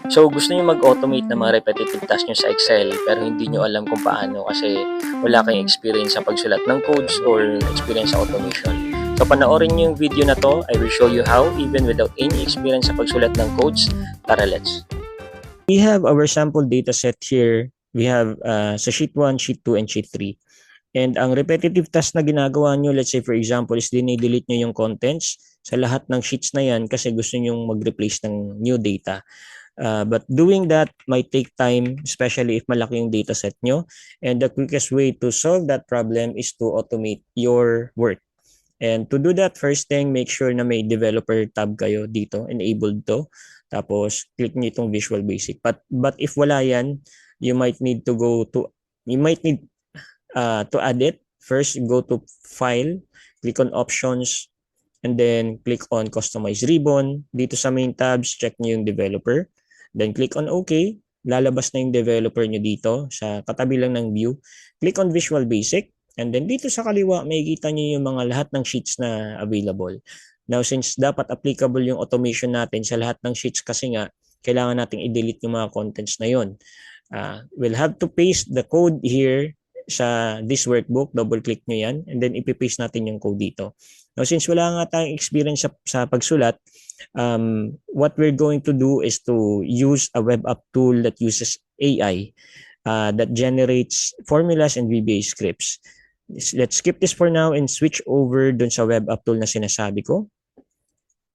So, gusto niyo mag-automate ng mga repetitive tasks niyo sa Excel pero hindi niyo alam kung paano kasi wala kayong experience sa pagsulat ng codes or experience sa automation. So, panoorin niyo yung video na to. I will show you how even without any experience sa pagsulat ng codes. Tara, let's. We have our sample data set here. We have sa sheet 1, sheet 2, and sheet 3. And ang repetitive task na ginagawa nyo, let's say for example, is dinidelete nyo yung contents sa lahat ng sheets na yan kasi gusto nyo mag-replace ng new data. But doing that might take time, especially if malaki yung data set nyo. And the quickest way to solve that problem is to automate your work. And to do that, first thing, make sure na may developer tab kayo dito, enabled to. Tapos, click nyo itong Visual Basic. But if wala yan, you might need to add it. First, go to File, click on Options, and then click on Customize Ribbon. Dito sa main tabs, check nyo yung developer. Then click on OK. Lalabas na yung developer nyo dito sa katabi lang ng view. Click on Visual Basic. And then dito sa kaliwa, makikita nyo yung mga lahat ng sheets na available. Now, since dapat applicable yung automation natin sa lahat ng sheets kasi nga, kailangan nating i-delete yung mga contents na yun. We'll have to paste the code here sa this workbook. Double-click nyo yan. And then ipipaste natin yung code dito. Now, since wala nga tayong experience sa pagsulat, what we're going to do is to use a web app tool that uses AI that generates formulas and VBA scripts. Let's skip this for now and switch over dun sa web app tool na sinasabi ko.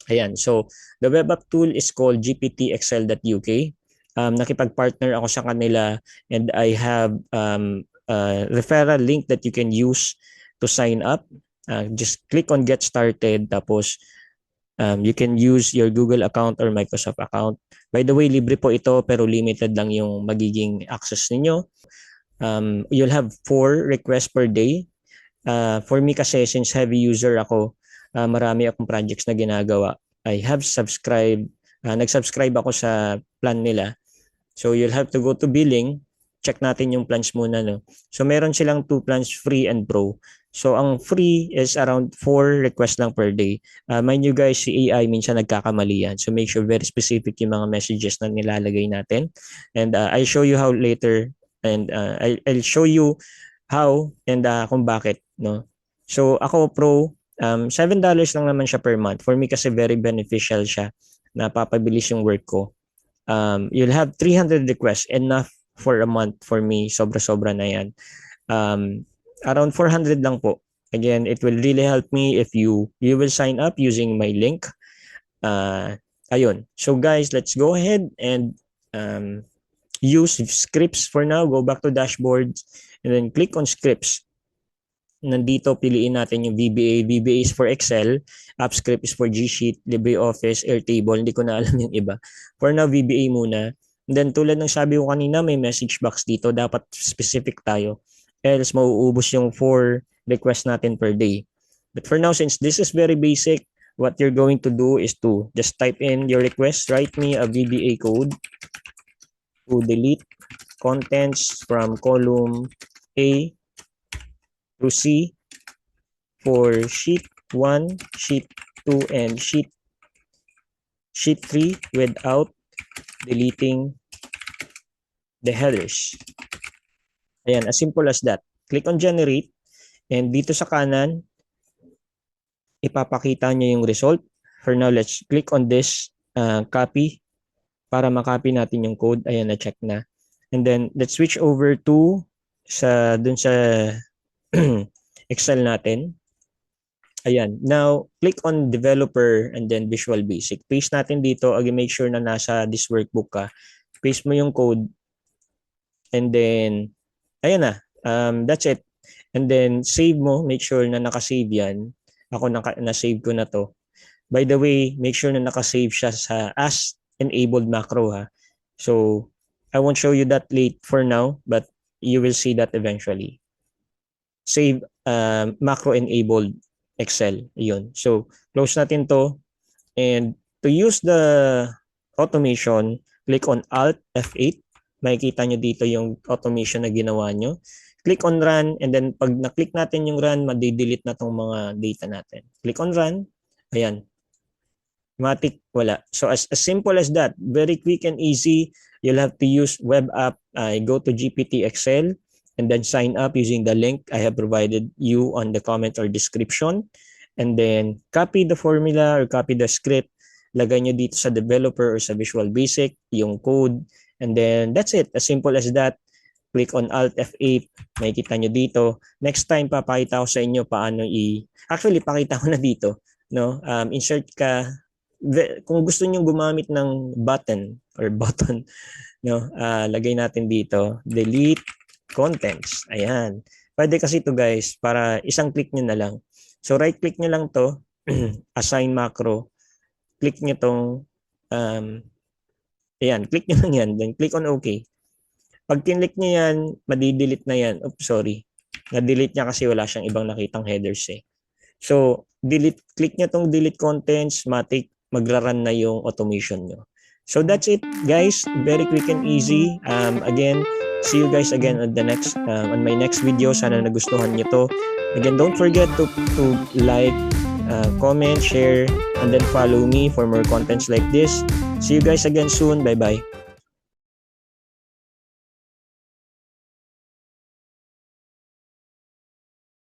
Ayan, so the web app tool is called gptexcel.uk. Nakipag-partner ako sa kanila and I have a referral link that you can use to sign up. Just click on get started tapos you can use your Google account or Microsoft account. By the way, libre po ito pero limited lang yung magiging access ninyo. You'll have 4 requests per day. For me kasi, since heavy user ako, marami akong projects na ginagawa. I have subscribed, nag-subscribe ako sa plan nila. So you'll have to go to billing, check natin yung plans muna. No? So meron silang 2 plans, free and pro. So ang free is around 4 requests lang per day. Mind you guys, si AI minsan nagkakamali yan. So make sure very specific yung mga messages na nilalagay natin. And I'll show you how later and I'll show you how and kung bakit. No? So ako pro, $7 lang naman siya per month. For me kasi very beneficial siya. Napapabilis yung work ko. You'll have 300 requests, enough for a month for me. Sobra-sobra na yan. Around 400 lang po. Again, it will really help me if you will sign up using my link. Ayun. So guys, let's go ahead and use scripts for now. Go back to dashboard and then click on scripts. Nandito, piliin natin yung VBA. VBA is for Excel. AppScript is for G Sheet, LibreOffice, Airtable. Hindi ko na alam yung iba. For now, VBA muna. And then tulad ng sabi ko kanina, may message box dito. Dapat specific tayo. Else, mauubos yung 4 requests natin per day. But for now, since this is very basic, what you're going to do is to just type in your request. Write me a VBA code to delete contents from column A to C for sheet 1, sheet 2, and sheet 3 without deleting the headers. Ayan, as simple as that. Click on generate and dito sa kanan, ipapakita nyo yung result. For now, let's click on this copy para makopy natin yung code. Ayan, na-check na. And then, let's switch over to dun sa Excel natin. Ayan. Now, click on developer and then Visual Basic. Paste natin dito. Again, make sure na nasa this workbook ka. Paste mo yung code. And then, ayan na. That's it. And then, save mo. Make sure na nakasave yan. Ako na-save ko na to. By the way, make sure na nakasave siya sa as enabled macro ha. So, I won't show you that late for now, but you will see that eventually. Save macro enabled Excel. Yun. So, close natin to. And to use the automation, click on Alt F8. Makikita nyo dito yung automation na ginawa nyo. Click on Run, and then pag na-click natin yung Run, madi-delete na tong mga data natin. Click on Run. Ayan. Matic, wala. So as simple as that, very quick and easy. You'll have to use web app. Go to GPT Excel and then sign up using the link I have provided you on the comment or description. And then copy the formula or copy the script. Lagay nyo dito sa developer or sa Visual Basic, yung code. And then that's it. As simple as that. Click on Alt F8. Makikita nyo dito. Next time, papakita ko sa inyo paano Actually, pakita ko na dito. No? Insert ka. Kung gusto niyo gumamit ng button, no, lagay natin dito, delete contents. Ayan. Pwede kasi ito guys, para isang click nyo na lang. So right click nyo lang to, assign macro, click nyo tong, ayan, click nyo lang yan, then click on OK. Pag kinlik nyo yan, madidelete na yan. Oops, sorry. Na-delete niya kasi wala siyang ibang nakitang headers eh. So, click nyo tong delete contents, matic, magra-run na yung automation nyo. So that's it guys, very quick and easy. Again, see you guys again on the next on my next video. Sana nagustuhan niyo to. Again, don't forget to like, comment, share, and then follow me for more contents like this. See you guys again soon. Bye bye.